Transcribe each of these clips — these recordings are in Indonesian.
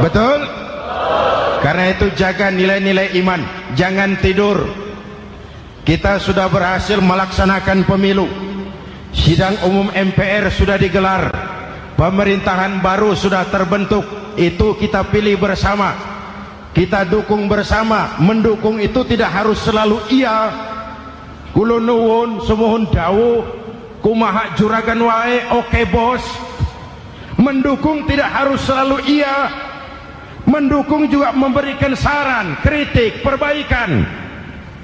Betul? Karena itu jaga nilai-nilai iman, jangan tidur. Kita sudah berhasil melaksanakan pemilu, sidang umum MPR sudah digelar, pemerintahan baru sudah terbentuk. Itu kita pilih bersama, kita dukung bersama. Mendukung itu tidak harus selalu iya, kula nuwun sumuhun dawuh kumaha juragan wae oke bos. Mendukung tidak harus selalu iya, mendukung juga memberikan saran, kritik, perbaikan.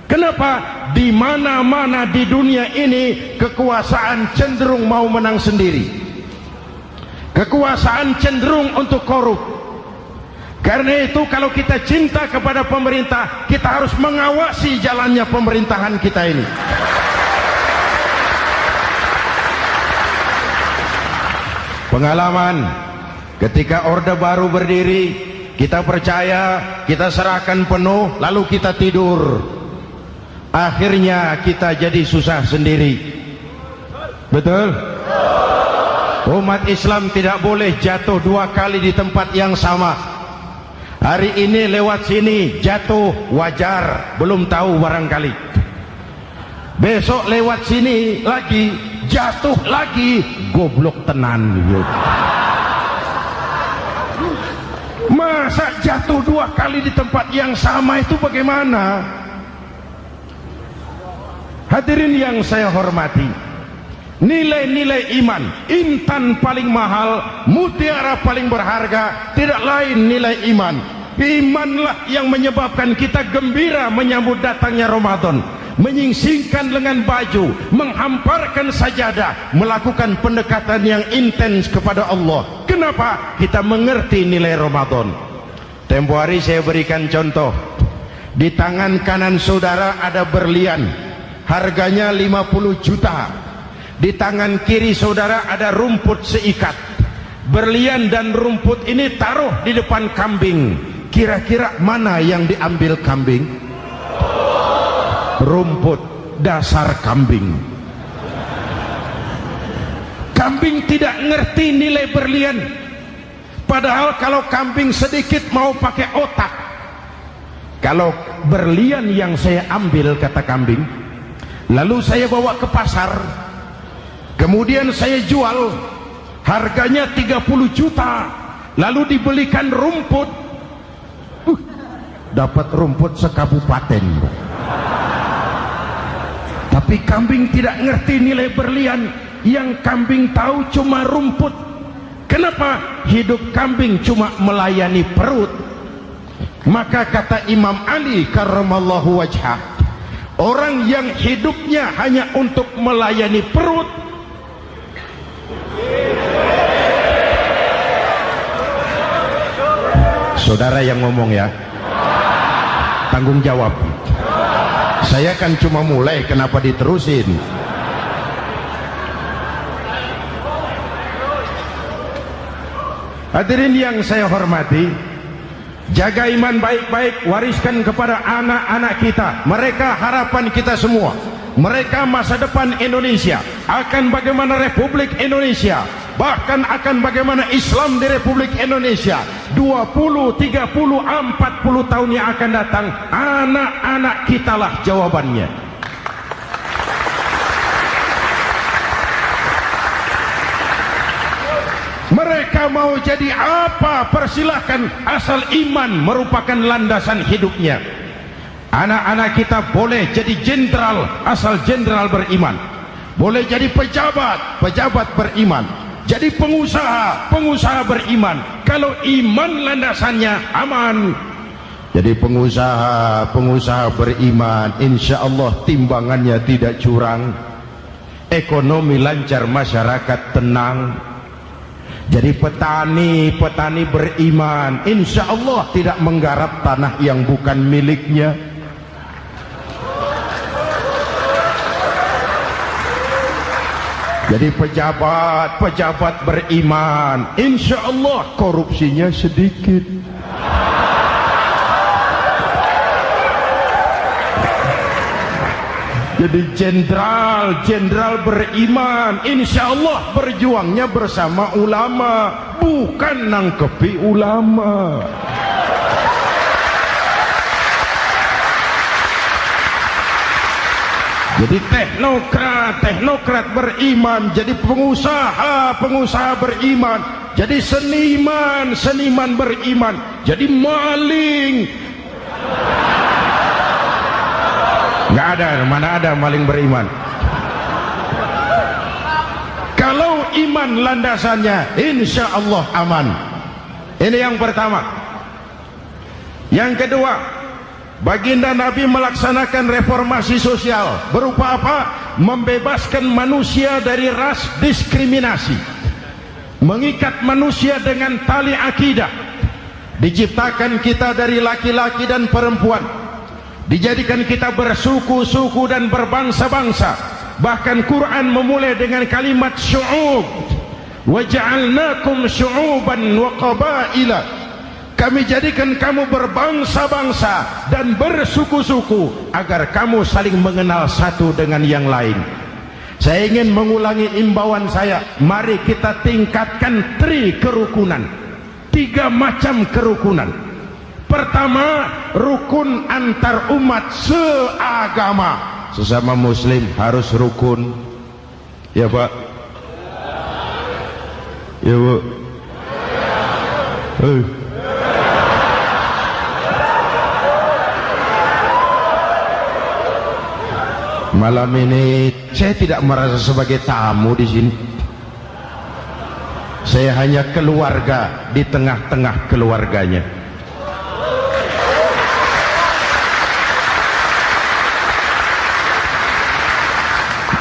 Kenapa? Di mana-mana di dunia ini kekuasaan cenderung mau menang sendiri, kekuasaan cenderung untuk korup. Karena itu kalau kita cinta kepada pemerintah, kita harus mengawasi jalannya pemerintahan kita ini. Pengalaman ketika Orde Baru berdiri, kita percaya, kita serahkan penuh, lalu kita tidur. Akhirnya kita jadi susah sendiri. Betul? Umat Islam tidak boleh jatuh dua kali di tempat yang sama. Hari ini lewat sini jatuh wajar, belum tahu barangkali. Besok lewat sini lagi jatuh lagi, goblok tenan. Masa jatuh dua kali di tempat yang sama itu bagaimana? Hadirin yang saya hormati, nilai-nilai iman, intan paling mahal, mutiara paling berharga, tidak lain nilai iman. Imanlah yang menyebabkan kita gembira menyambut datangnya Ramadan, menyingsingkan lengan baju, menghamparkan sajadah, melakukan pendekatan yang intens kepada Allah. Kenapa? Kita mengerti nilai Ramadan. Tempo hari saya berikan contoh. Di tangan kanan saudara ada berlian, harganya 50 juta. Di tangan kiri saudara ada rumput seikat. Berlian dan rumput ini taruh di depan kambing. Kira-kira mana yang diambil kambing? Rumput, dasar kambing. Kambing tidak ngerti nilai berlian. Padahal kalau kambing sedikit mau pakai otak. Kalau berlian yang saya ambil, kata kambing, lalu saya bawa ke pasar, kemudian saya jual, harganya 30 juta, lalu dibelikan rumput, dapat rumput sekabupaten. Tapi kambing tidak ngerti nilai berlian, yang kambing tahu cuma rumput. Kenapa? Hidup kambing cuma melayani perut. Maka kata Imam Ali karramallahu wajhah, orang yang hidupnya hanya untuk melayani perut, saudara yang ngomong ya, tanggung jawab. Saya kan cuma mulai, kenapa diterusin? Hadirin yang saya hormati, jaga iman baik-baik, wariskan kepada anak-anak kita. Mereka harapan kita semua, mereka masa depan Indonesia. Akan bagaimana Republik Indonesia, bahkan akan bagaimana Islam di Republik Indonesia 20, 30, 40 tahun yang akan datang. Anak-anak kitalah jawabannya. Mereka mau jadi apa, persilahkan, asal iman merupakan landasan hidupnya. Anak-anak kita boleh jadi jenderal asal jenderal beriman, boleh jadi pejabat, pejabat beriman, jadi pengusaha, pengusaha beriman. Kalau iman landasannya aman, jadi pengusaha, pengusaha beriman, insya Allah timbangannya tidak curang, ekonomi lancar, masyarakat tenang. Jadi petani, petani beriman, insya Allah tidak menggarap tanah yang bukan miliknya. Jadi pejabat, pejabat beriman, insya Allah korupsinya sedikit. Jadi jenderal beriman, insya Allah berjuangnya bersama ulama, bukan nangkepi ulama. Jadi teknokrat beriman, jadi pengusaha beriman, jadi seniman beriman, jadi maling. Nggak ada, mana ada maling beriman. Kalau iman landasannya insya Allah aman. Ini yang pertama. Yang kedua, baginda Nabi melaksanakan reformasi sosial. Berupa apa? Membebaskan manusia dari ras diskriminasi, mengikat manusia dengan tali akidah. Diciptakan kita dari laki-laki dan perempuan, dijadikan kita bersuku-suku dan berbangsa-bangsa. Bahkan Quran memulai dengan kalimat syu'ub, wa ja'alnakum syu'uban wa qabaila. Kami jadikan kamu berbangsa-bangsa dan bersuku-suku agar kamu saling mengenal satu dengan yang lain. Saya ingin mengulangi imbauan saya, mari kita tingkatkan kerukunan. 3 macam kerukunan. Pertama, rukun antar umat seagama. Sesama muslim harus rukun. Ya Pak? Ya Bu? Malam ini saya tidak merasa sebagai tamu di sini. Saya hanya keluarga di tengah-tengah keluarganya.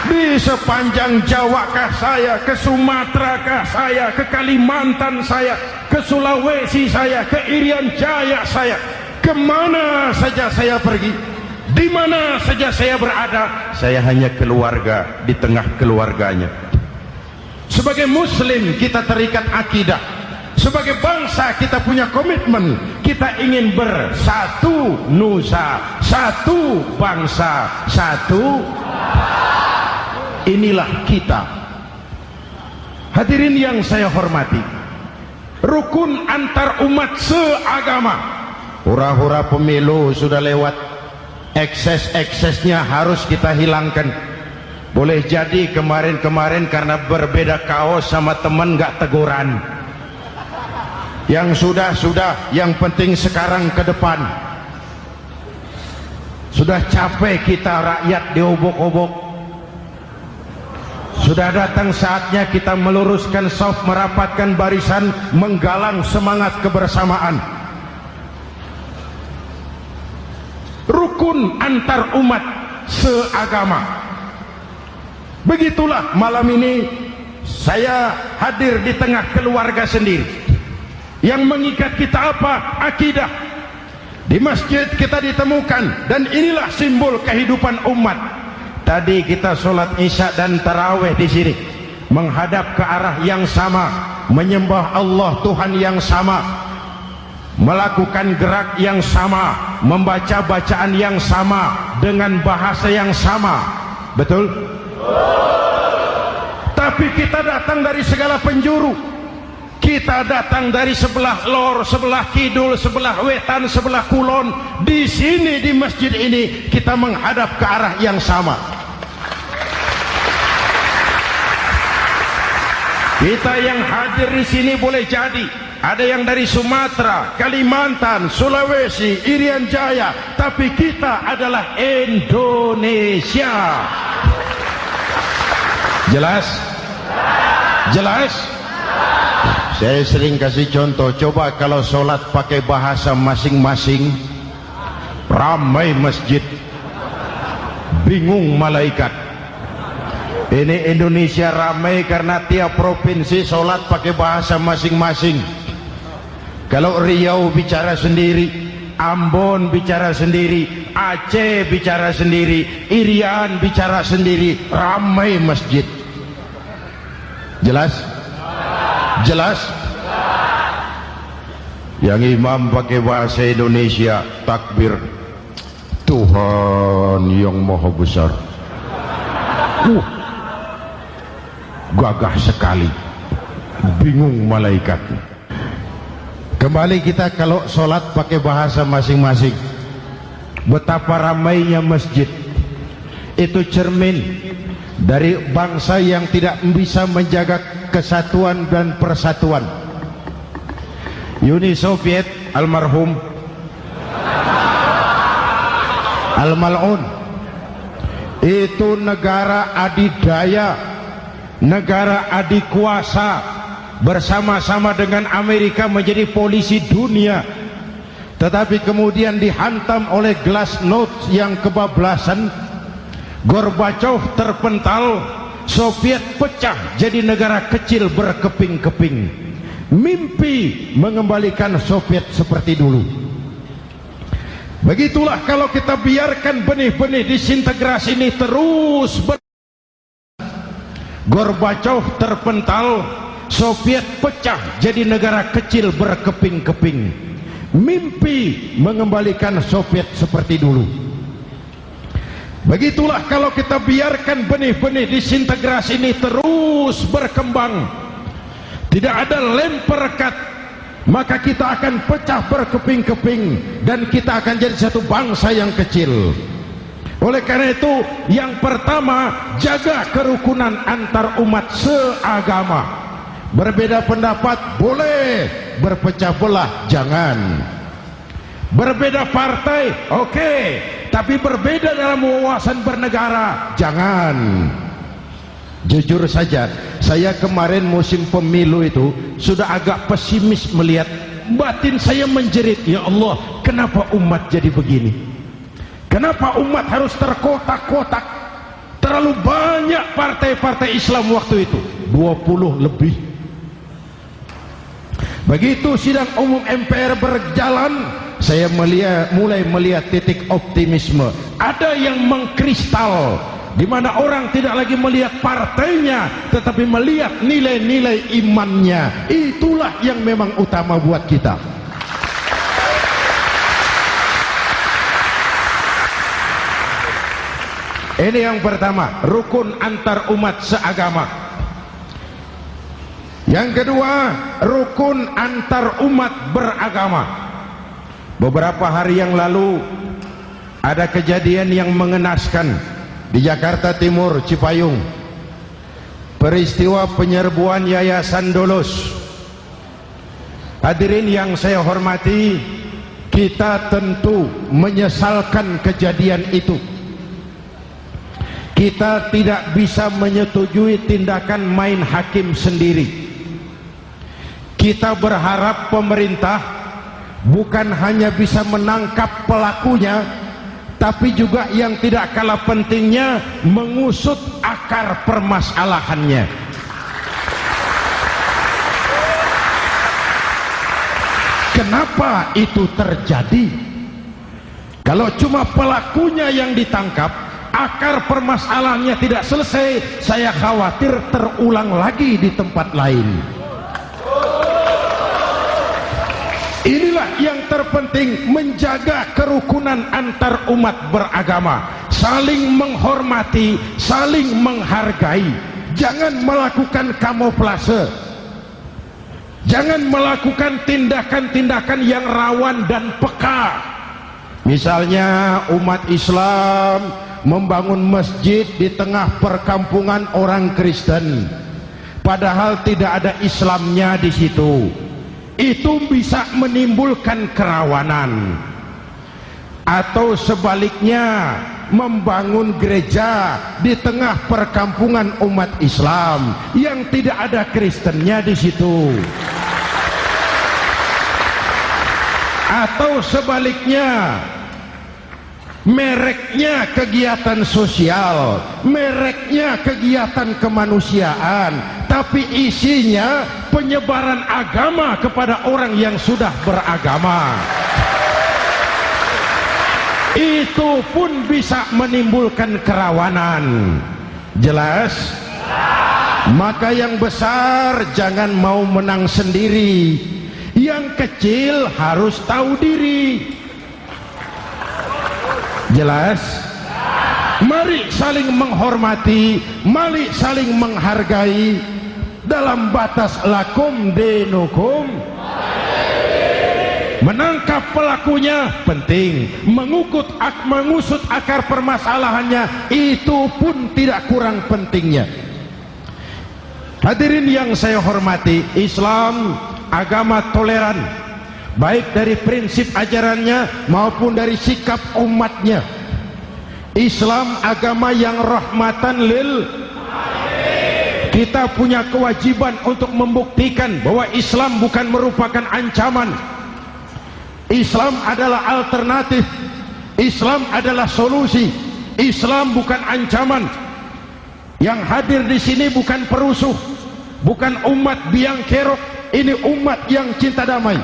Di sepanjang Jawa kah saya, ke Sumatera kah saya, ke Kalimantan saya, ke Sulawesi saya, ke Irian Jaya saya, kemana saja saya pergi, di mana saja saya berada, saya hanya keluarga di tengah keluarganya. Sebagai muslim kita terikat akidah, sebagai bangsa kita punya komitmen, kita ingin bersatu nusa, satu bangsa, satu. Inilah kita. Hadirin yang saya hormati, rukun antar umat seagama. Hura-hura pemilu sudah lewat, ekses-eksesnya harus kita hilangkan. Boleh jadi kemarin-kemarin karena berbeda kaos sama teman gak teguran. Yang sudah, yang penting sekarang ke depan. Sudah capek kita rakyat diobok-obok. Sudah datang saatnya kita meluruskan saf, merapatkan barisan, menggalang semangat kebersamaan. Rukun antar umat seagama. Begitulah malam ini saya hadir di tengah keluarga sendiri. Yang mengikat kita apa? Akidah. Di masjid kita ditemukan, dan inilah simbol kehidupan umat. Tadi kita sholat isya dan tarawih di sini, menghadap ke arah yang sama, menyembah Allah Tuhan yang sama, melakukan gerak yang sama, membaca bacaan yang sama, dengan bahasa yang sama. Betul? Tapi kita datang dari segala penjuru. Kita datang dari sebelah lor, sebelah kidul, sebelah wetan, sebelah kulon. Di sini di masjid ini kita menghadap ke arah yang sama. Kita yang hadir di sini boleh jadi ada yang dari Sumatera, Kalimantan, Sulawesi, Irian Jaya, tapi kita adalah Indonesia. Jelas? Jelas? Saya sering kasih contoh, coba kalau sholat pakai bahasa masing-masing, ramai masjid, bingung malaikat. Ini Indonesia ramai karena tiap provinsi sholat pakai bahasa masing-masing. Kalau Riau bicara sendiri, Ambon bicara sendiri, Aceh bicara sendiri, Irian bicara sendiri, ramai masjid. Jelas? Jelas? Yang imam pakai bahasa Indonesia, takbir, Tuhan yang maha besar. Gagah sekali, bingung malaikat. Kembali kita kalau sholat pakai bahasa masing-masing. Betapa ramainya masjid, itu cermin dari bangsa yang tidak bisa menjaga kesatuan dan persatuan. Uni Soviet almarhum al-mal'un itu negara adidaya, negara adikuasa, bersama-sama dengan Amerika menjadi polisi dunia, tetapi kemudian dihantam oleh glasnost yang kebablasan. Gorbachev terpental, Soviet pecah jadi negara kecil berkeping-keping. Mimpi mengembalikan Soviet seperti dulu. Begitulah kalau kita biarkan benih-benih disintegrasi ini terus Gorbachev terpental, Soviet pecah jadi negara kecil berkeping-keping. Mimpi mengembalikan Soviet seperti dulu. Begitulah kalau kita biarkan benih-benih disintegrasi ini terus berkembang, tidak ada lem perekat, maka kita akan pecah berkeping-keping dan kita akan jadi satu bangsa yang kecil. Oleh karena itu, yang pertama, jaga kerukunan antar umat seagama. Berbeda pendapat boleh, berpecah belah jangan. Berbeda partai oke, tapi berbeda dalam wawasan bernegara jangan. Jujur saja, saya kemarin musim pemilu itu sudah agak pesimis melihat, batin saya menjerit, ya Allah, kenapa umat jadi begini? Kenapa umat harus terkotak-kotak? Terlalu banyak partai-partai Islam waktu itu, 20 lebih. Begitu sidang umum MPR berjalan, saya mulai melihat titik optimisme. Ada yang mengkristal, di mana orang tidak lagi melihat partainya, tetapi melihat nilai-nilai imannya. Itulah yang memang utama buat kita. Ini yang pertama, rukun antar umat seagama. Yang kedua, rukun antar umat beragama. Beberapa hari yang lalu ada kejadian yang mengenaskan di Jakarta Timur, Cipayung. Peristiwa penyerbuan Yayasan Dolos. Hadirin yang saya hormati, kita tentu menyesalkan kejadian itu. Kita tidak bisa menyetujui tindakan main hakim sendiri. Kita berharap pemerintah bukan hanya bisa menangkap pelakunya, tapi juga yang tidak kalah pentingnya mengusut akar permasalahannya. Kenapa itu terjadi? Kalau cuma pelakunya yang ditangkap, akar permasalahannya tidak selesai, saya khawatir terulang lagi di tempat lain. Inilah yang terpenting, menjaga kerukunan antar umat beragama, saling menghormati, saling menghargai. Jangan melakukan kamuflase, jangan melakukan tindakan-tindakan yang rawan dan peka. Misalnya umat Islam membangun masjid di tengah perkampungan orang Kristen, padahal tidak ada Islamnya di situ. Itu bisa menimbulkan kerawanan. Atau sebaliknya, membangun gereja di tengah perkampungan umat Islam yang tidak ada Kristennya di situ. Atau sebaliknya, mereknya kegiatan sosial, mereknya kegiatan kemanusiaan, tapi isinya penyebaran agama kepada orang yang sudah beragama. Itu pun bisa menimbulkan kerawanan. Jelas? Maka yang besar jangan mau menang sendiri, yang kecil harus tahu diri. Jelas? Mari saling menghormati, mari saling menghargai dalam batas lakum dinukum. Menangkap pelakunya penting, mengusut akar permasalahannya itu pun tidak kurang pentingnya. Hadirin yang saya hormati, Islam agama toleran, baik dari prinsip ajarannya maupun dari sikap umatnya. Islam agama yang rahmatan lil. Kita punya kewajiban untuk membuktikan bahwa Islam bukan merupakan ancaman. Islam adalah alternatif. Islam adalah solusi. Islam bukan ancaman. Yang hadir di sini bukan perusuh, bukan umat biang kerok. Ini umat yang cinta damai.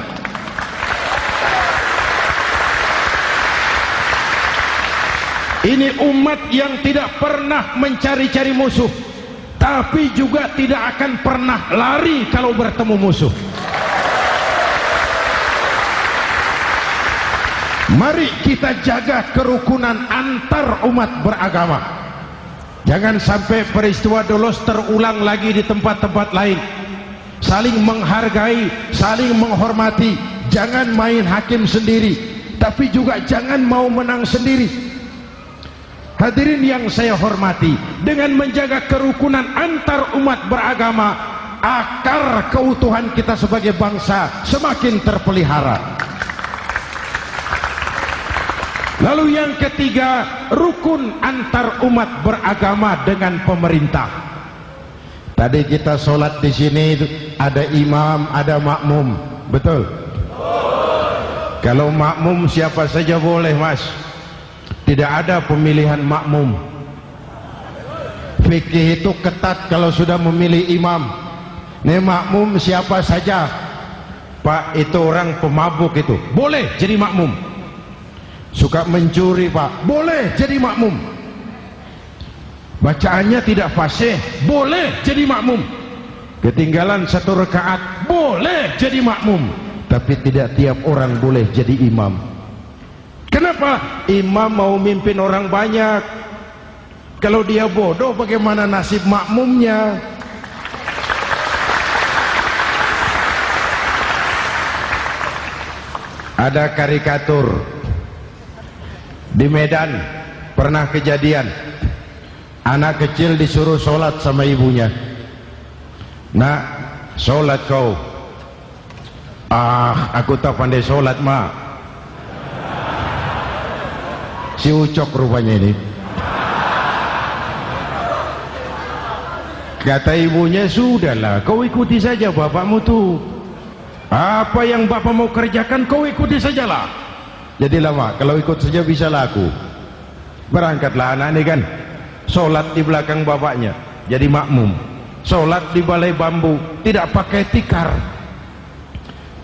Ini umat yang tidak pernah mencari-cari musuh, tapi juga tidak akan pernah lari kalau bertemu musuh. Mari kita jaga kerukunan antar umat beragama. Jangan sampai peristiwa Dolos terulang lagi di tempat-tempat lain. Saling menghargai, saling menghormati. Jangan main hakim sendiri, tapi juga jangan mau menang sendiri. Hadirin yang saya hormati, dengan menjaga kerukunan antar umat beragama, akar keutuhan kita sebagai bangsa semakin terpelihara. Lalu yang ketiga, rukun antar umat beragama dengan pemerintah. Tadi kita sholat di sini ada imam, ada makmum, betul? Kalau makmum siapa saja boleh, Mas. Tidak ada pemilihan makmum. Fikih itu ketat kalau sudah memilih imam. Ini makmum siapa saja. Pak, itu orang pemabuk itu, boleh jadi makmum. Suka mencuri, Pak, boleh jadi makmum. Bacaannya tidak fasih, boleh jadi makmum. Ketinggalan satu rakaat, boleh jadi makmum. Tapi tidak tiap orang boleh jadi imam. Kenapa? Imam mau mimpin orang banyak. Kalau dia bodoh, bagaimana nasib makmumnya? Ada karikatur di Medan, pernah kejadian anak kecil disuruh sholat sama ibunya. Nak, sholat kau. Ah, aku tak pandai sholat, mak. Si Ucok rupanya ini. Kata ibunya, sudahlah, kau ikuti saja bapakmu tuh. Apa yang bapak mau kerjakan, kau ikuti sajalah. Jadi lama, kalau ikut saja bisa laku. Berangkatlah anak ini kan, sholat di belakang bapaknya, jadi makmum. Sholat di balai bambu, tidak pakai tikar.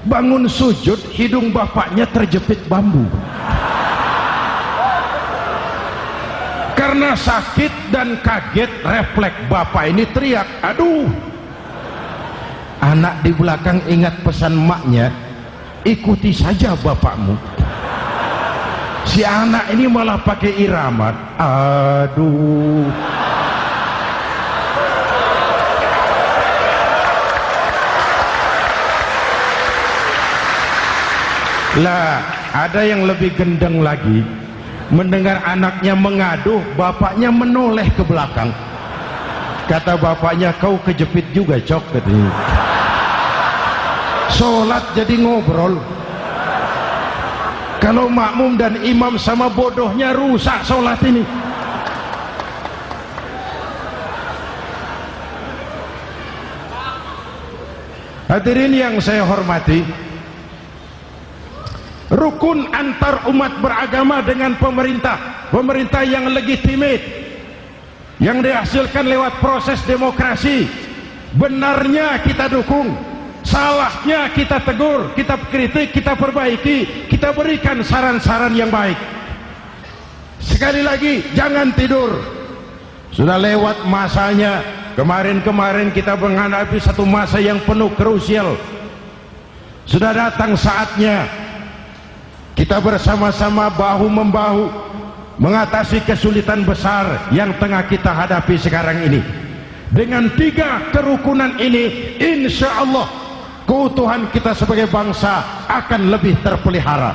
Bangun sujud, hidung bapaknya terjepit bambu. Karena sakit dan kaget, refleks bapak ini teriak, aduh. Anak di belakang ingat pesan maknya, ikuti saja bapakmu. Si anak ini malah pakai iramat, aduh. Lah, ada yang lebih gendeng lagi. Mendengar anaknya mengaduh, bapaknya menoleh ke belakang. Kata bapaknya, kau kejepit juga, Cok, katanya. Sholat jadi ngobrol. Kalau makmum dan imam sama bodohnya, rusak sholat ini. Hadirin yang saya hormati, rukun antar umat beragama dengan pemerintah yang legitimate, yang dihasilkan lewat proses demokrasi. Benarnya kita dukung, salahnya kita tegur, kita kritik, kita perbaiki, kita berikan saran-saran yang baik. Sekali lagi, jangan tidur. Sudah lewat masanya. Kemarin-kemarin kita menghadapi satu masa yang penuh krusial. Sudah datang saatnya kita bersama-sama bahu membahu mengatasi kesulitan besar yang tengah kita hadapi sekarang ini. Dengan 3 kerukunan ini, insya Allah keutuhan kita sebagai bangsa akan lebih terpelihara.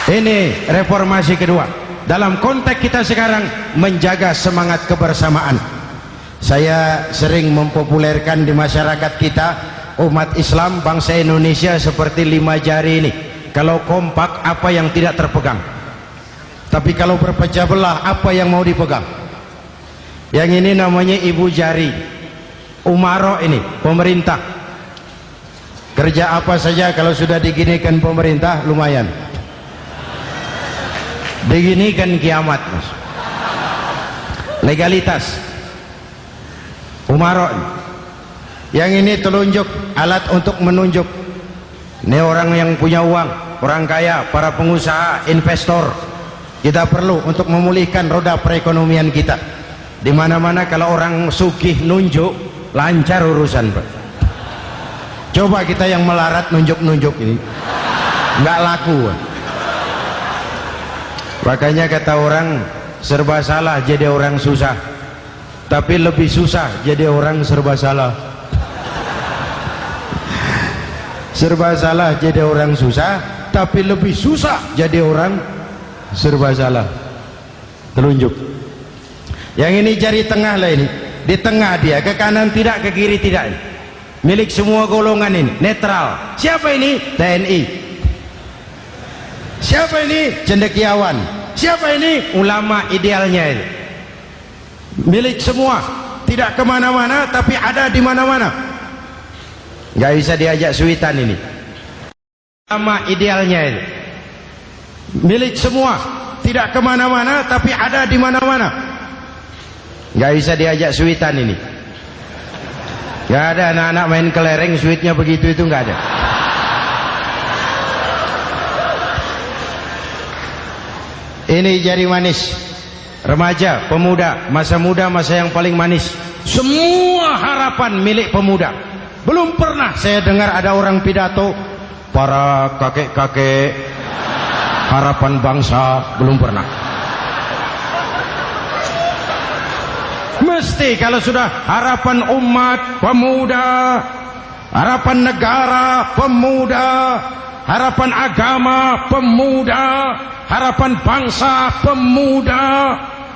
Ini reformasi kedua. Dalam konteks kita sekarang menjaga semangat kebersamaan. Saya sering mempopulerkan di masyarakat kita, umat Islam bangsa Indonesia seperti 5 jari ini. Kalau kompak, apa yang tidak terpegang? Tapi kalau berpecah belah, apa yang mau dipegang? Yang ini namanya ibu jari. Umaro ini, pemerintah. Kerja apa saja kalau sudah diginikan pemerintah, lumayan. Diginikan kiamat, Mas. Legalitas. Umaro. Yang ini telunjuk, alat untuk menunjuk. Ini orang yang punya uang, orang kaya, para pengusaha, investor. Kita perlu untuk memulihkan roda perekonomian kita. Di mana-mana kalau orang sugih nunjuk, lancar urusan, Pak. Coba kita yang melarat nunjuk-nunjuk ini, nggak laku. Makanya kata orang, serba salah jadi orang susah, tapi lebih susah jadi orang serba salah. Serba salah jadi orang susah, tapi lebih susah jadi orang serba salah. Telunjuk. Yang ini jari tengah lah ini. Di tengah dia, ke kanan tidak, ke kiri tidak. Milik semua golongan ini, netral. Siapa ini? TNI. Siapa ini? Cendekiawan. Siapa ini? Ulama idealnya ini. Milik semua, tidak kemana-mana tapi ada di mana-mana. Nggak bisa diajak suitan ini. Ulama idealnya ini. Milik semua, tidak kemana-mana tapi ada di mana-mana. Nggak bisa diajak suitan ini. Nggak ada anak-anak main kelereng suitnya begitu, itu nggak ada. Ini jari manis. Remaja, pemuda, masa muda, masa yang paling manis. Semua harapan milik pemuda. Belum pernah saya dengar ada orang pidato, para kakek-kakek harapan bangsa, belum pernah. Mesti kalau sudah harapan umat, pemuda, harapan negara, pemuda, harapan agama, pemuda, harapan bangsa, pemuda,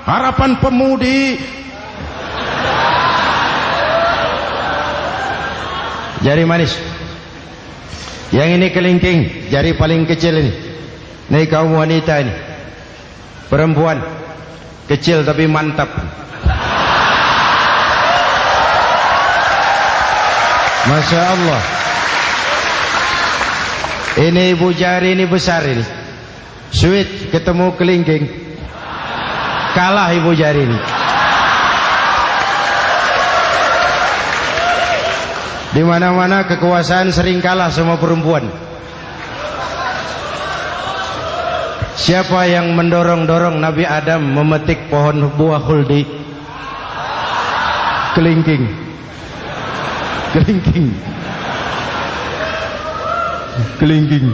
harapan pemudi. Jari manis. Yang ini kelingking, jari paling kecil ini. Ini kaum wanita ini, perempuan kecil tapi mantap. Masya Allah. Ini ibu jari ini besar ini. Sweet ketemu kelingking, kalah ibu jari ini. Di mana-mana kekuasaan sering kalah sama perempuan. Siapa yang mendorong-dorong Nabi Adam memetik pohon buah khuldi? Kelingking. Kelingking. Kelingking.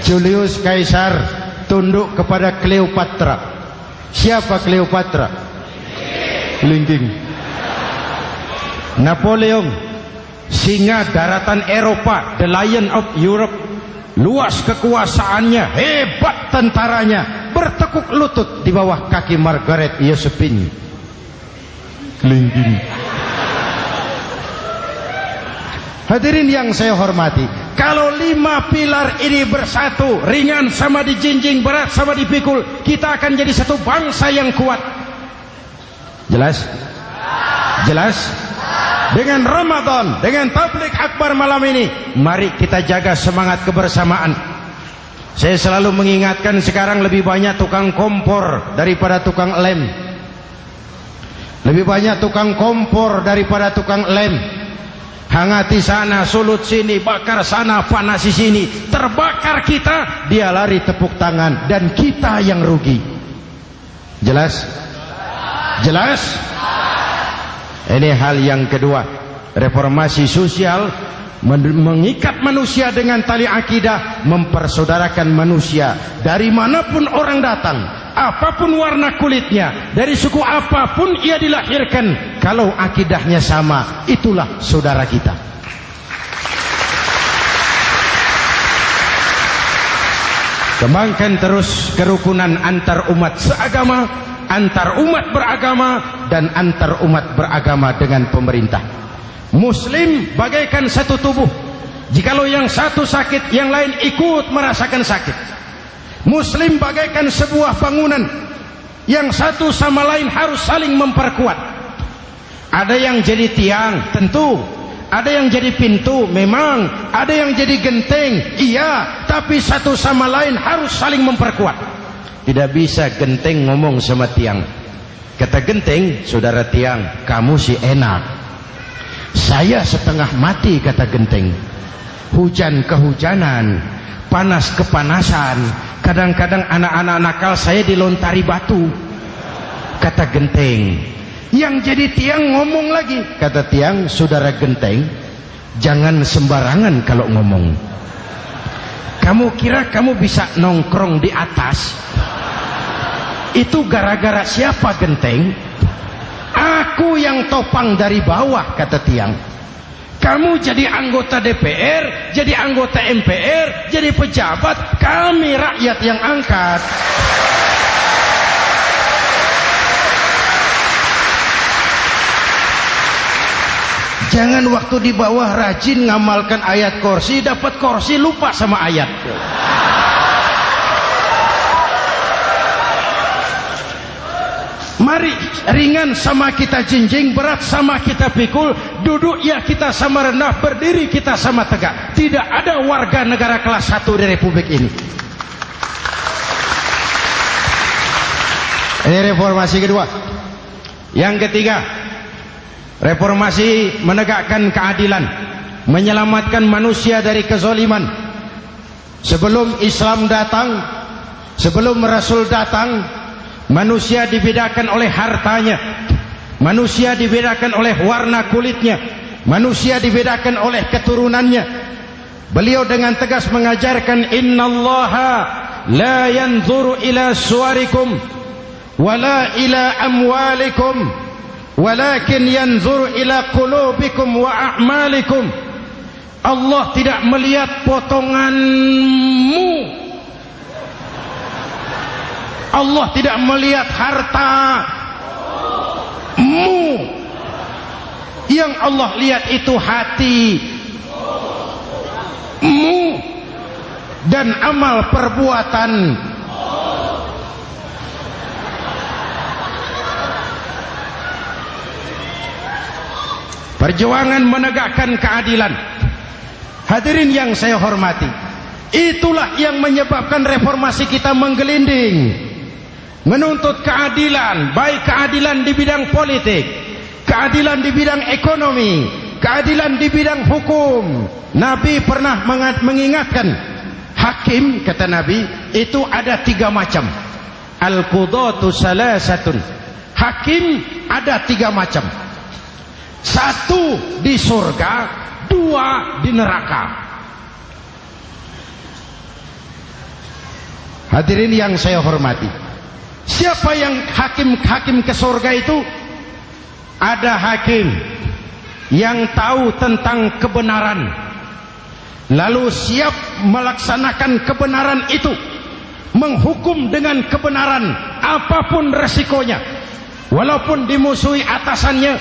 Julius Kaisar tunduk kepada Cleopatra. Siapa Cleopatra? Kelingking. Napoleon, singa daratan Eropa, the Lion of Europe, luas kekuasaannya, hebat tentaranya, bertekuk lutut di bawah kaki Margaret Josephine. Kelingking. Hadirin yang saya hormati, kalau 5 pilar ini bersatu, ringan sama dijinjing, berat sama dipikul, kita akan jadi satu bangsa yang kuat. Jelas? Jelas? Dengan Ramadan, dengan tabligh akbar malam ini, mari kita jaga semangat kebersamaan. Saya selalu mengingatkan sekarang lebih banyak tukang kompor daripada tukang lem. Lebih banyak tukang kompor daripada tukang lem. Hangati sana, sulut sini, bakar sana, panasi sini. Terbakar kita, dia lari tepuk tangan, dan kita yang rugi. Jelas? Jelas? Ini hal yang kedua. Reformasi sosial mengikat manusia dengan tali akidah, mempersaudarakan manusia dari manapun orang datang, apapun warna kulitnya, dari suku apapun ia dilahirkan, kalau akidahnya sama, itulah saudara kita. Kembangkan terus kerukunan antar umat seagama, antar umat beragama, dan antar umat beragama dengan pemerintah. Muslim bagaikan satu tubuh. Jikalau yang satu sakit, yang lain ikut merasakan sakit. Muslim bagaikan sebuah bangunan, yang satu sama lain harus saling memperkuat. Ada yang jadi tiang, tentu. Ada yang jadi pintu, memang. Ada yang jadi genteng, iya. Tapi satu sama lain harus saling memperkuat. Tidak bisa genteng ngomong sama tiang. Kata genteng, saudara tiang, kamu sih enak. Saya setengah mati, kata genteng. Hujan kehujanan, panas kepanasan, kadang-kadang anak-anak nakal saya dilontari batu, kata genteng. Yang jadi tiang ngomong lagi, kata tiang, saudara genteng, jangan sembarangan kalau ngomong. Kamu kira kamu bisa nongkrong di atas? Itu gara-gara siapa, genteng? Aku yang topang dari bawah, kata tiang. Kamu jadi anggota DPR, jadi anggota MPR, jadi pejabat, kami rakyat yang angkat. Jangan waktu di bawah rajin ngamalkan ayat kursi, dapat kursi lupa sama ayat. Mari ringan sama kita jinjing, berat sama kita pikul, duduk ya kita sama rendah, berdiri kita sama tegak. Tidak ada warga negara kelas 1 di Republik ini. Ini reformasi kedua. Yang ketiga, reformasi menegakkan keadilan, menyelamatkan manusia dari kezaliman. Sebelum Islam datang, sebelum Rasul datang, manusia dibedakan oleh hartanya, manusia dibedakan oleh warna kulitnya, manusia dibedakan oleh keturunannya. Beliau dengan tegas mengajarkan, innallaha la yanzuru ila suwarikum wala ila amwalikum walakin yanzuru ila qulubikum wa a'malikum. Allah tidak melihat potonganmu, Allah tidak melihat hartamu. Yang Allah lihat itu hatimu dan amal perbuatan. Perjuangan menegakkan keadilan. Hadirin yang saya hormati, itulah yang menyebabkan reformasi kita menggelinding. Menuntut keadilan, baik keadilan di bidang politik, keadilan di bidang ekonomi, keadilan di bidang hukum. Nabi pernah mengingatkan, hakim, kata Nabi, itu ada 3 macam. Al-qudatu salasatun. Hakim ada 3 macam. 1 di surga, 2 di neraka. Hadirin yang saya hormati, siapa yang hakim ke surga itu? Ada hakim yang tahu tentang kebenaran, lalu siap melaksanakan kebenaran itu, menghukum dengan kebenaran apapun resikonya, walaupun dimusuhi atasannya,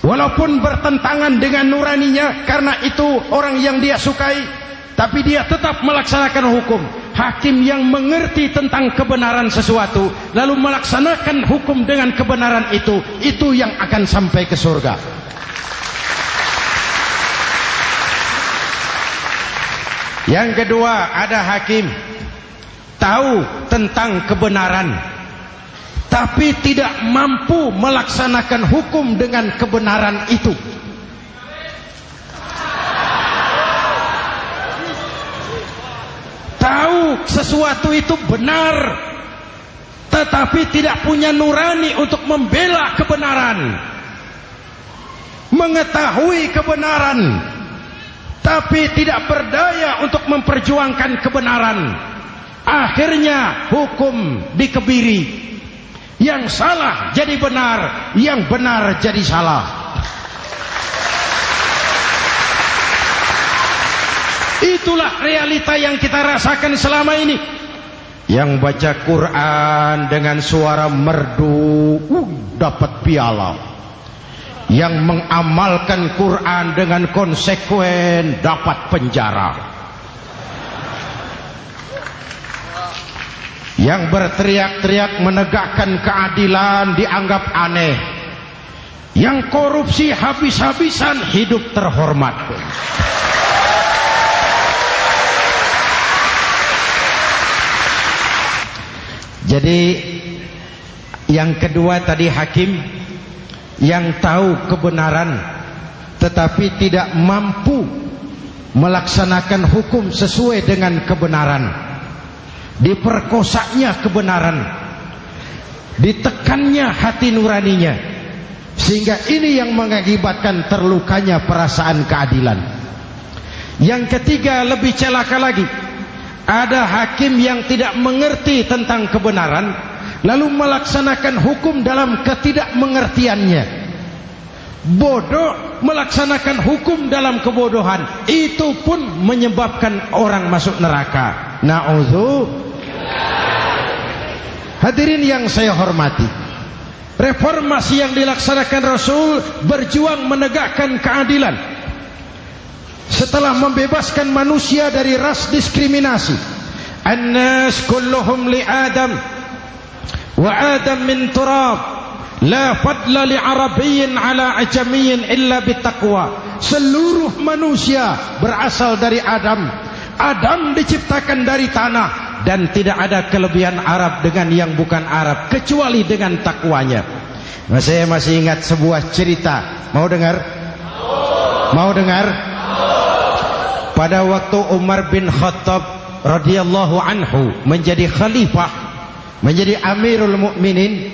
walaupun bertentangan dengan nuraninya, karena itu orang yang dia sukai, tapi dia tetap melaksanakan hukum. Hakim yang mengerti tentang kebenaran sesuatu lalu melaksanakan hukum dengan kebenaran itu yang akan sampai ke surga. Yang kedua, ada hakim tahu tentang kebenaran tapi tidak mampu melaksanakan hukum dengan kebenaran itu. Tahu sesuatu itu benar, tetapi tidak punya nurani untuk membela kebenaran, mengetahui kebenaran tapi tidak berdaya untuk memperjuangkan kebenaran, akhirnya hukum dikebiri, yang salah jadi benar, yang benar jadi salah. Itulah realita yang kita rasakan selama ini. Yang baca Quran dengan suara merdu dapat piala, yang mengamalkan Quran dengan konsekuen dapat penjara, yang berteriak-teriak menegakkan keadilan dianggap aneh, yang korupsi habis-habisan hidup terhormat. Jadi yang kedua tadi hakim yang tahu kebenaran tetapi tidak mampu melaksanakan hukum sesuai dengan kebenaran, diperkosanya kebenaran, ditekannya hati nuraninya, sehingga ini yang mengakibatkan terlukanya perasaan keadilan. Yang ketiga lebih celaka lagi, ada hakim yang tidak mengerti tentang kebenaran lalu melaksanakan hukum dalam ketidakmengertiannya, bodoh melaksanakan hukum dalam kebodohan, itu pun menyebabkan orang masuk neraka. Hadirin yang saya hormati, reformasi yang dilaksanakan Rasul berjuang menegakkan keadilan setelah membebaskan manusia dari ras diskriminasi. An-nas kulluhum li Adam wa Adam min turab, la fadla li Arabiyyin ala ajamiyyin illa bittaqwa. Seluruh manusia berasal dari Adam. Adam diciptakan dari tanah, dan tidak ada kelebihan Arab dengan yang bukan Arab kecuali dengan takwanya. Nah, saya masih ingat sebuah cerita. Mau dengar? Mau dengar? Pada waktu Umar bin Khattab radhiyallahu anhu menjadi khalifah, menjadi Amirul Mukminin,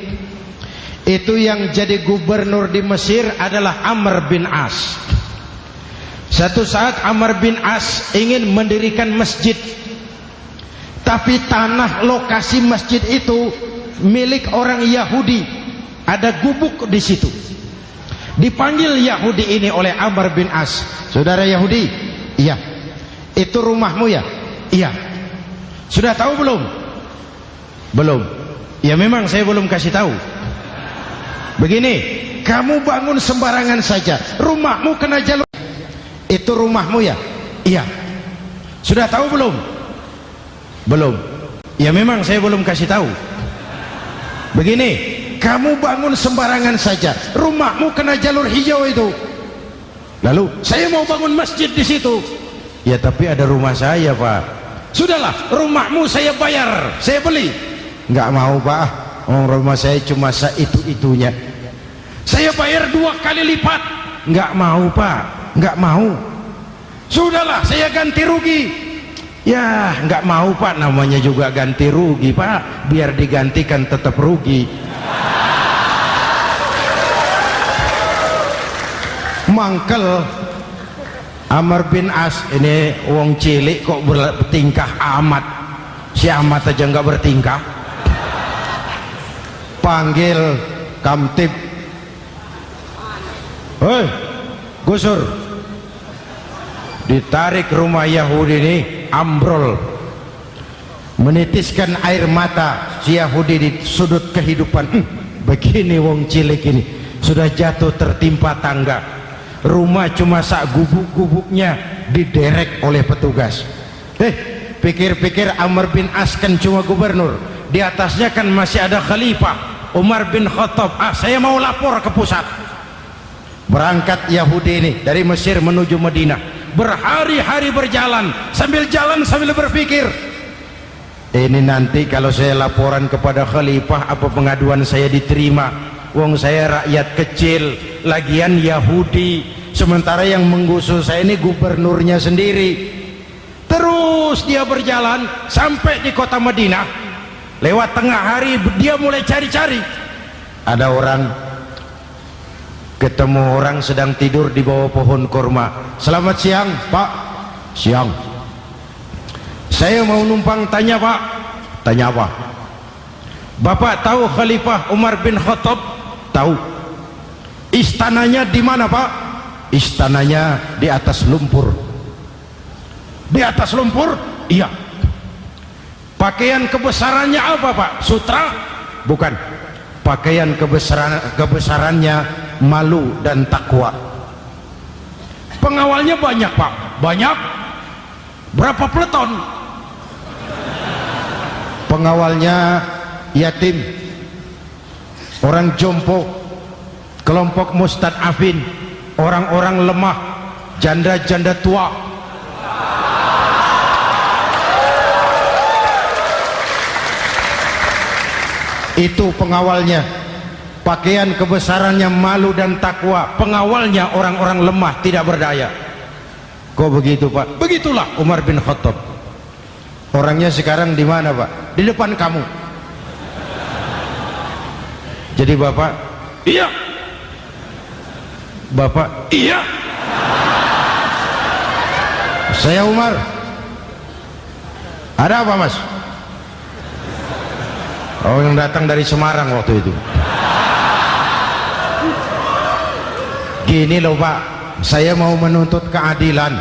itu yang jadi gubernur di Mesir adalah Amr bin As. Satu saat Amr bin As ingin mendirikan masjid, tapi tanah lokasi masjid itu milik orang Yahudi, ada gubuk di situ. Dipanggil Yahudi ini oleh Amr bin As, saudara Yahudi, iya. Itu rumahmu ya? Iya. Sudah tahu belum? Belum. Ya memang saya belum kasih tahu. Begini, kamu bangun sembarangan saja, rumahmu kena jalur. Itu rumahmu ya? Iya. Sudah tahu belum? Belum. Ya memang saya belum kasih tahu. Begini, kamu bangun sembarangan saja, rumahmu kena jalur hijau itu. Lalu saya mau bangun masjid di situ. Ya tapi ada rumah saya, Pak. Sudahlah, rumahmu saya bayar, saya beli. Enggak mau, Pak. Oh, rumah saya cuma itu-itunya. Saya bayar 2 kali lipat. Enggak mau, Pak. Enggak mau. Sudahlah, saya ganti rugi. Ya, enggak mau, Pak. Namanya juga ganti rugi, Pak. Biar digantikan tetap rugi. Mangkel Amr bin As ini wong cilik kok bertingkah amat. Si amat aja nggak bertingkah. Panggil kamtib, hei gusur. Ditarik rumah Yahudi ini, ambrol, menitiskan air mata si Yahudi di sudut kehidupan. Begini wong cilik ini sudah jatuh tertimpa tangga, rumah cuma sak gubuk-gubuknya diderek oleh petugas. Pikir-pikir Amr bin As kan cuma gubernur, di atasnya kan masih ada khalifah Umar bin Khattab. Saya mau lapor ke pusat. Berangkat Yahudi ini dari Mesir menuju Madinah, berhari-hari berjalan, sambil berpikir, ini nanti kalau saya laporan kepada khalifah, apa pengaduan saya diterima? Wong saya rakyat kecil, lagian Yahudi, sementara yang menggusur saya ini gubernurnya sendiri. Terus dia berjalan sampai di kota Madinah. Lewat tengah hari dia mulai cari-cari. Ada orang, ketemu orang sedang tidur di bawah pohon kurma. Selamat siang Pak. Siang. Saya mau numpang tanya Pak. Tanya apa? Bapak tahu Khalifah Umar bin Khattab? Tahu. Istananya di mana Pak? Istananya di atas lumpur. Di atas lumpur? Iya. Pakaian kebesarannya apa Pak? Sutra? Bukan. Pakaian kebesarannya malu dan takwa. Pengawalnya banyak Pak? Banyak. Berapa peleton? Pengawalnya yatim, orang jompo, kelompok mustadafin, orang-orang lemah, janda-janda tua. Itu pengawalnya. Pakaian kebesarannya malu dan takwa. Pengawalnya orang-orang lemah, tidak berdaya. Kok begitu Pak? Begitulah Umar bin Khattab. Orangnya sekarang di mana Pak? Di depan kamu. Jadi Bapak? Iya. Bapak? Iya. Saya Umar. Ada apa Mas? Oh, yang datang dari Semarang waktu itu. Gini loh Pak, saya mau menuntut keadilan.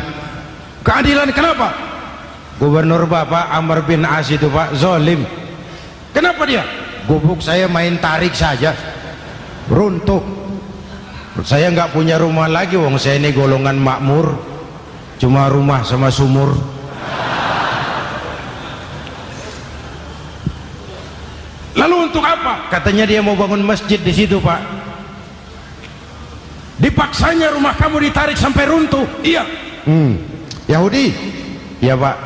Keadilan kenapa? Gubernur Bapak Amr bin As itu Pak zolim. Kenapa dia? Gubuk saya main tarik saja, runtuh. Saya nggak punya rumah lagi, wong saya ini golongan makmur, cuma rumah sama sumur. Lalu untuk apa? Katanya dia mau bangun masjid di situ Pak. Dipaksanya rumah kamu ditarik sampai runtuh. Iya. Yahudi? Ya Pak.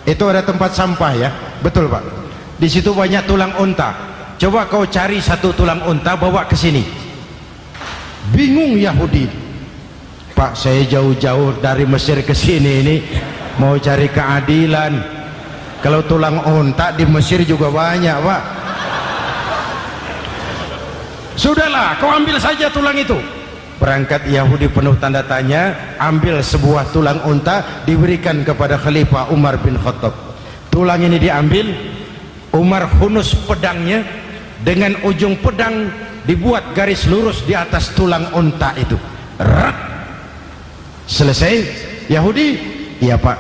Itu ada tempat sampah ya. Betul Pak. Di situ banyak tulang unta. Coba kau cari satu tulang unta bawa ke sini. Bingung Yahudi. Pak, saya jauh-jauh dari Mesir ke sini ini mau cari keadilan. Kalau tulang unta di Mesir juga banyak Pak. Sudahlah, kau ambil saja tulang itu. Berangkat Yahudi penuh tanda tanya, ambil sebuah tulang unta, diberikan kepada Khalifah Umar bin Khattab. Tulang ini diambil, Umar hunus pedangnya, dengan ujung pedang dibuat garis lurus di atas tulang unta itu. Rat. Selesai. Yahudi? Iya Pak.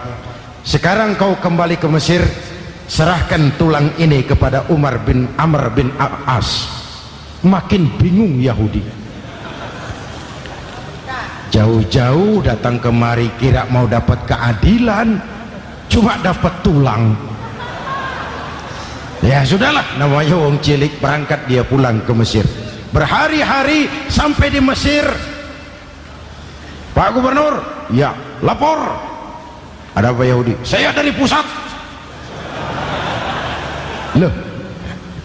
Sekarang kau kembali ke Mesir, serahkan tulang ini kepada Umar bin Amr bin As. Makin bingung Yahudi. Jauh-jauh datang kemari kira mau dapat keadilan, cuma dapat tulang. Ya sudahlah, namanya wong cilik, berangkat dia pulang ke Mesir. Berhari-hari sampai di Mesir. Pak Gubernur, ya lapor. Ada apa Yahudi? Saya dari pusat. Loh,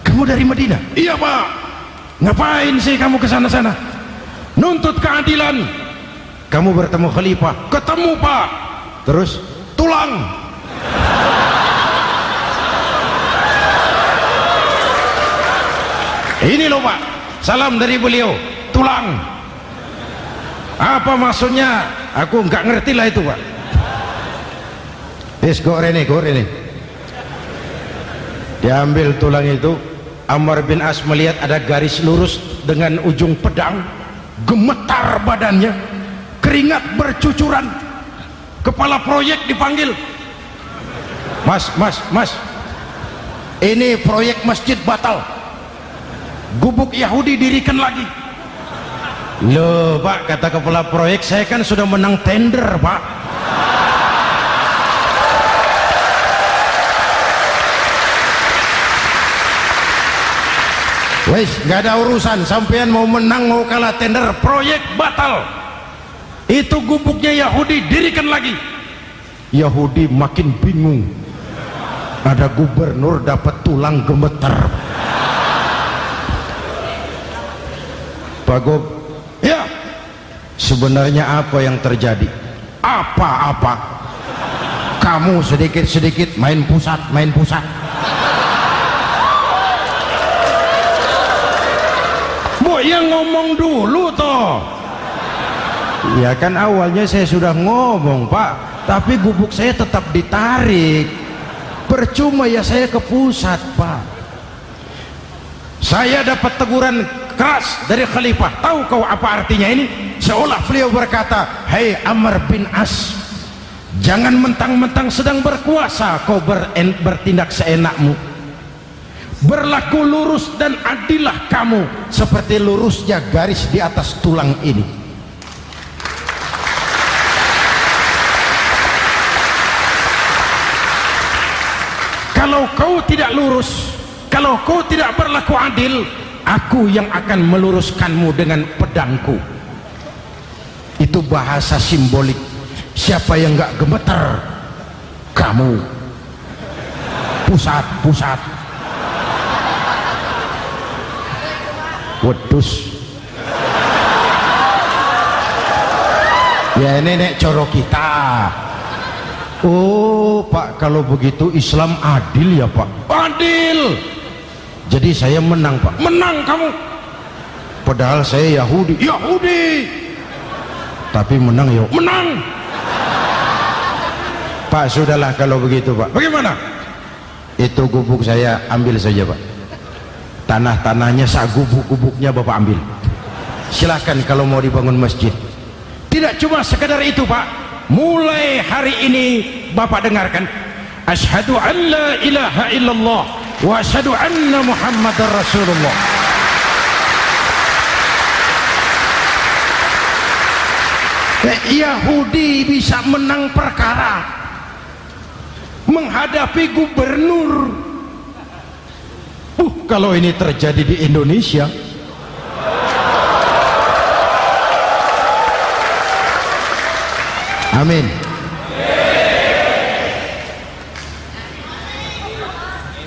kamu dari Madinah? Iya Pak. Ngapain sih kamu ke sana-sana? Nuntut keadilan. Kamu bertemu Khalifah? Ketemu Pak. Terus tulang. Ini loh Pak, salam dari beliau, tulang. Apa maksudnya? Aku nggak ngerti lah itu Pak. Yes, go Rene. Diambil tulang itu. Amr bin As melihat ada garis lurus dengan ujung pedang, gemetar badannya, keringat bercucuran. Kepala proyek dipanggil. Mas, ini proyek masjid batal, gubuk Yahudi dirikan lagi. Loh Pak, kata kepala proyek, saya kan sudah menang tender Pak. Wes, gak ada urusan, sampean mau menang mau kalah tender, proyek batal. Itu gubuknya Yahudi dirikan lagi. Yahudi makin bingung. Ada gubernur dapat tulang gemeter. Pak Gob, ya, sebenarnya apa yang terjadi? Apa-apa. Kamu sedikit-sedikit main pusat. yang ngomong dulu toh. Ya kan awalnya saya sudah ngomong Pak, tapi gubuk saya tetap ditarik. Percuma ya saya ke pusat Pak. Saya dapat teguran keras dari khalifah. Tahu kau apa artinya ini? Seolah beliau berkata, "Hei Amr bin As, jangan mentang-mentang sedang berkuasa kau bertindak seenakmu. Berlaku lurus dan adillah kamu seperti lurusnya garis di atas tulang ini." Kalau kau tidak lurus, kalau kau tidak berlaku adil, aku yang akan meluruskanmu dengan pedangku. Itu bahasa simbolik. Siapa yang gak gemeter? Kamu. Pusat. Wedus. Ya ini nek coro kita. Oh Pak, kalau begitu Islam adil ya Pak? Adil. Jadi saya menang Pak? Menang kamu. Padahal saya Yahudi. Tapi menang ya? Menang. Pak sudahlah kalau begitu Pak. Bagaimana? Itu gubuk saya ambil saja Pak. Tanah-tanahnya gubuk-gubuknya Bapak ambil. Silahkan kalau mau dibangun masjid. Tidak cuma sekedar itu Pak. Mulai hari ini Bapak dengarkan, asyhadu an la ilaha illallah wa asyhadu anna muhammadar rasulullah. Yahudi bisa menang perkara menghadapi gubernur. Kalau ini terjadi di Indonesia, amin.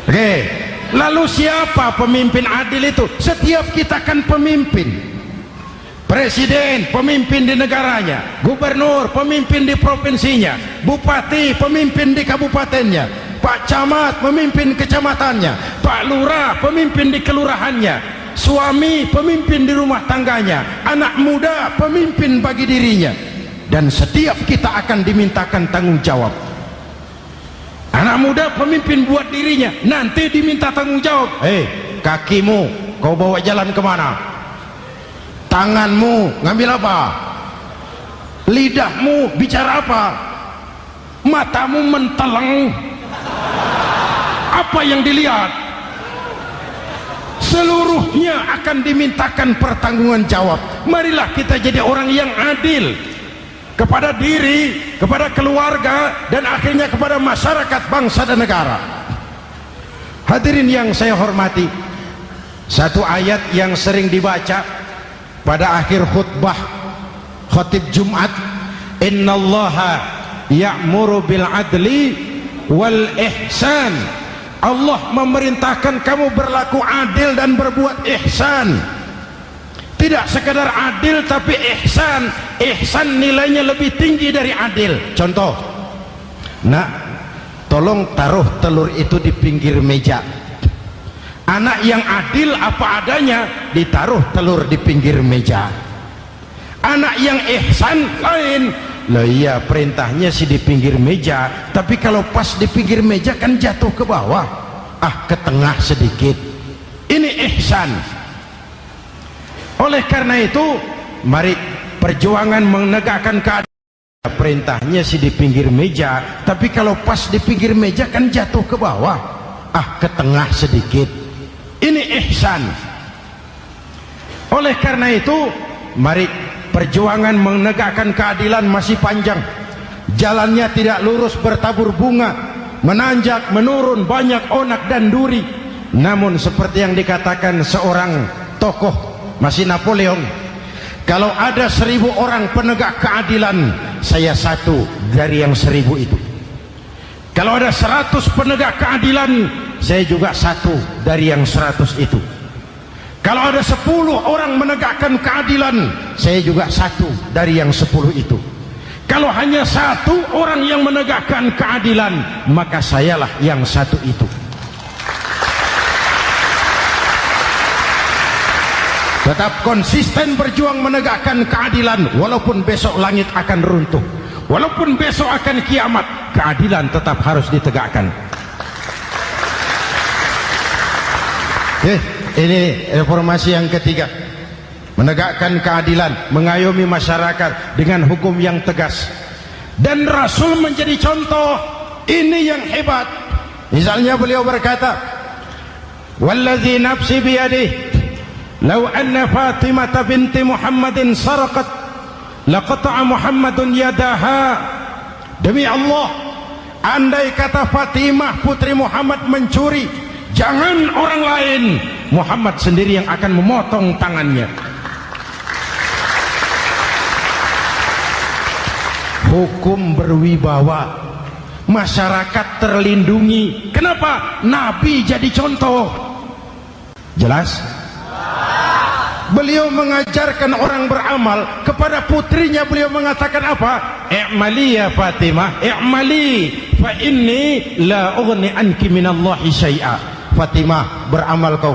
Oke, lalu siapa pemimpin adil itu? Setiap kita kan pemimpin. Presiden pemimpin di negaranya, gubernur pemimpin di provinsinya, bupati pemimpin di kabupatennya, Pak Camat pemimpin kecamatannya, Pak Lurah pemimpin di kelurahannya, suami pemimpin di rumah tangganya, anak muda pemimpin bagi dirinya. Dan setiap kita akan dimintakan tanggung jawab. Anak muda pemimpin buat dirinya, nanti diminta tanggung jawab. Hei, kakimu kau bawa jalan kemana? Tanganmu ngambil apa? Lidahmu bicara apa? Matamu menteleng, apa yang dilihat? Seluruhnya akan dimintakan pertanggungjawaban jawab. Marilah kita jadi orang yang adil kepada diri, kepada keluarga, dan akhirnya kepada masyarakat, bangsa dan negara. Hadirin yang saya hormati, satu ayat yang sering dibaca pada akhir khutbah khatib Jumat, innallaha ya'muru bil adli wal ihsan. Allah memerintahkan kamu berlaku adil dan berbuat ihsan. Tidak sekadar adil tapi ihsan. Ihsan nilainya lebih tinggi dari adil. Contoh, nak, tolong taruh telur itu di pinggir meja. Anak yang adil apa adanya ditaruh telur di pinggir meja. Anak yang ihsan lain. Loh iya, perintahnya sih di pinggir meja, tapi kalau pas di pinggir meja kan jatuh ke bawah, ke tengah sedikit. Ini ihsan. Oleh karena itu, mari perjuangan menegakkan keadilan. Perintahnya sih di pinggir meja, tapi kalau pas di pinggir meja kan jatuh ke bawah, ke tengah sedikit. Ini ihsan. Oleh karena itu, mari perjuangan menegakkan keadilan masih panjang. Jalannya tidak lurus, bertabur bunga, menanjak, menurun, banyak onak dan duri. Namun seperti yang dikatakan seorang tokoh, masih Napoleon, kalau ada 1000 orang penegak keadilan, saya satu dari yang 1000 itu. Kalau ada 100 penegak keadilan, saya juga satu dari yang 100 itu. Kalau ada 10 orang menegakkan keadilan, saya juga satu dari yang 10 itu. Kalau hanya 1 orang yang menegakkan keadilan, maka sayalah yang 1 itu. Tetap konsisten berjuang menegakkan keadilan, walaupun besok langit akan runtuh, walaupun besok akan kiamat, keadilan tetap harus ditegakkan. Ini reformasi yang ketiga, menegakkan keadilan, mengayomi masyarakat dengan hukum yang tegas. Dan Rasul menjadi contoh, ini yang hebat. Misalnya beliau berkata, "Wallazi nafsi biyadihi, law anna Fatimah binti Muhammadin sarqat, laqata'a Muhammadun yadaha." Demi Allah, andai kata Fatimah putri Muhammad mencuri, jangan orang lain, Muhammad sendiri yang akan memotong tangannya. Hukum berwibawa, masyarakat terlindungi. Kenapa? Nabi jadi contoh. Jelas? Beliau mengajarkan orang beramal. Kepada putrinya beliau mengatakan apa? I'mali ya Fatimah, i'mali fa inni la ughni anki minallahi syai'a. Fatimah, beramal kau.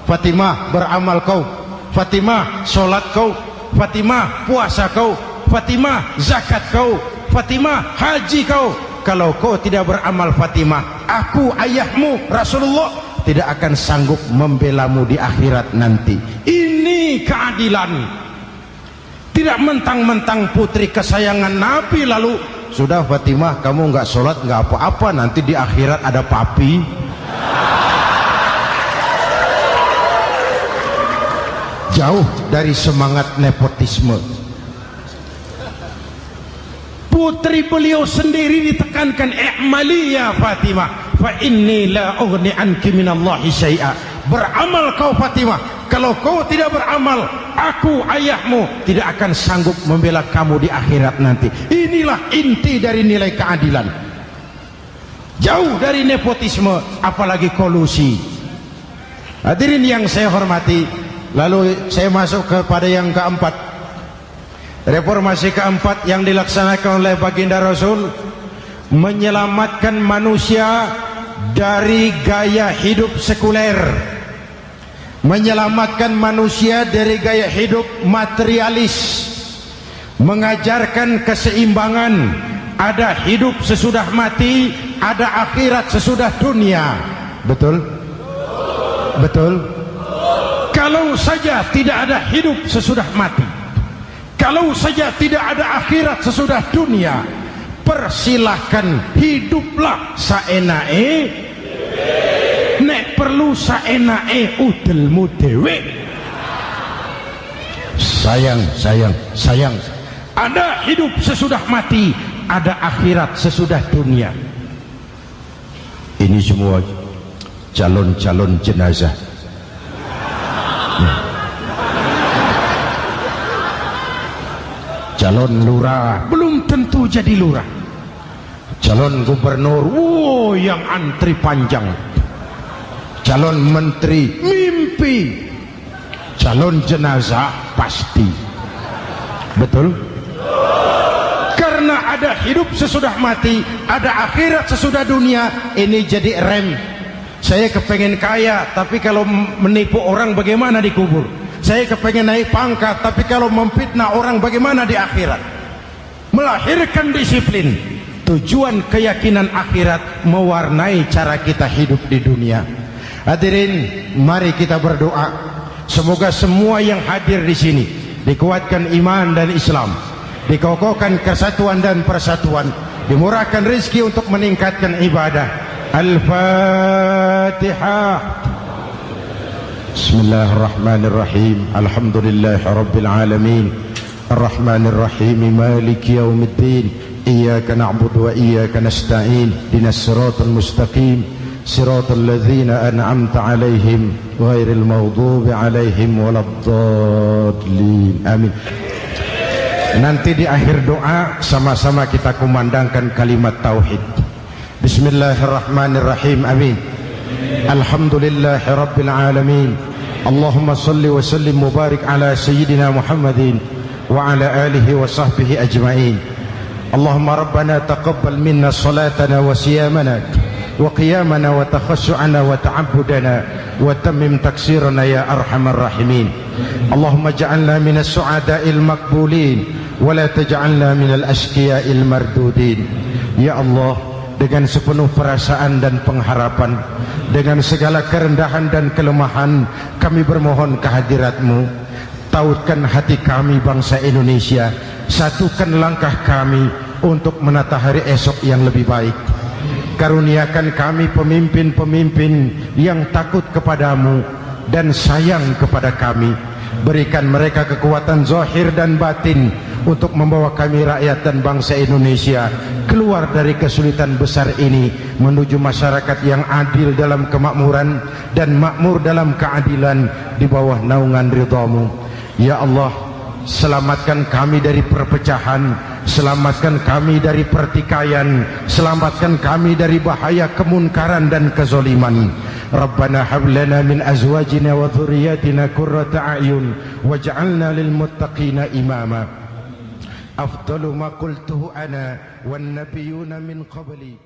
Fatimah, beramal kau. Fatimah, sholat kau. Fatimah, puasa kau. Fatimah, zakat kau. Fatimah, haji kau. Kalau kau tidak beramal Fatimah, aku ayahmu Rasulullah tidak akan sanggup membelamu di akhirat nanti. Ini keadilan. Tidak mentang-mentang putri kesayangan Nabi lalu sudah Fatimah kamu nggak sholat nggak apa-apa, nanti di akhirat ada papi. Jauh dari semangat nepotisme. Putri beliau sendiri ditekankan, i'mali ya Fatimah fa inni la ughni anki minallahi syai'a. Beramal kau Fatimah, kalau kau tidak beramal, aku ayahmu tidak akan sanggup membela kamu di akhirat nanti. Inilah inti dari nilai keadilan. Jauh dari nepotisme, apalagi kolusi. Hadirin yang saya hormati, lalu saya masuk kepada yang keempat. Reformasi keempat yang dilaksanakan oleh baginda Rasul, menyelamatkan manusia dari gaya hidup sekuler, menyelamatkan manusia dari gaya hidup materialis, mengajarkan keseimbangan, ada hidup sesudah mati, ada akhirat sesudah dunia. Betul? Betul? Kalau saja tidak ada hidup sesudah mati, kalau saja tidak ada akhirat sesudah dunia, persilahkan hiduplah saenae, nek perlu saenae udelmu dewe. Sayang. Ada hidup sesudah mati, ada akhirat sesudah dunia. Ini semua calon-calon jenazah. Calon lurah belum tentu jadi lurah. Calon gubernur, yang antri panjang. Calon menteri, mimpi. Calon jenazah, pasti. Betul? Karena ada hidup sesudah mati, ada akhirat sesudah dunia. Ini jadi rem. Saya kepengen kaya, tapi kalau menipu orang bagaimana dikubur? Saya kepengen naik pangkat, tapi kalau memfitnah orang bagaimana di akhirat? Melahirkan disiplin. Tujuan keyakinan akhirat mewarnai cara kita hidup di dunia. Hadirin, mari kita berdoa. Semoga semua yang hadir di sini dikuatkan iman dan Islam, dikokohkan kesatuan dan persatuan, dimurahkan rezeki untuk meningkatkan ibadah. Al-Fatihah. Bismillahirrahmanirrahim. Alhamdulillahi rabbil alamin. Ar-Rahmanir-Rahim. Maliki yaumiddin. Iyyaka na'budu wa iyyaka nasta'in. Ihdinas siratal mustaqim. Siratal ladzina an'amta 'alaihim ghairil maghdubi 'alaihim waladdallin. Amin. Nanti di akhir doa sama-sama kita kumandangkan kalimat tauhid. Bismillahirrahmanirrahim. Amin. Alhamdulillahi rabbil alamin. Allahumma salli wa sallim mubarak ala sayyidina Muhammadin wa ala alihi wa sahbihi ajma'in. Allahumma rabbana taqabbal minna salatana wa siyamana وقيامنا وتخشعنا وتعبدنا وتمم تكسيرنا يا أرحم الراحمين. اللهم اجعلنا من السعداء المقبولين ولا تجعلنا من الأشقياء المردودين. Ya Allah, dengan sepenuh perasaan dan pengharapan, dengan segala kerendahan dan kelemahan, kami bermohon kehadirat-Mu. Tautkan hati kami bangsa Indonesia, satukan langkah kami untuk menata hari esok yang lebih baik. Karuniakan kami pemimpin-pemimpin yang takut kepadamu dan sayang kepada kami. Berikan mereka kekuatan zahir dan batin untuk membawa kami rakyat dan bangsa Indonesia keluar dari kesulitan besar ini menuju masyarakat yang adil dalam kemakmuran dan makmur dalam keadilan di bawah naungan ridha-Mu. Ya Allah, selamatkan kami dari perpecahan, selamatkan kami dari pertikaian, selamatkan kami dari bahaya kemunkaran dan kezaliman. Rabbana hab lana min azwajina wa dhurriyyatina qurrata a'yun waj'alna lil muttaqina imama. Afdalu ma qultuhu ana wan nabiyyuna min qabli.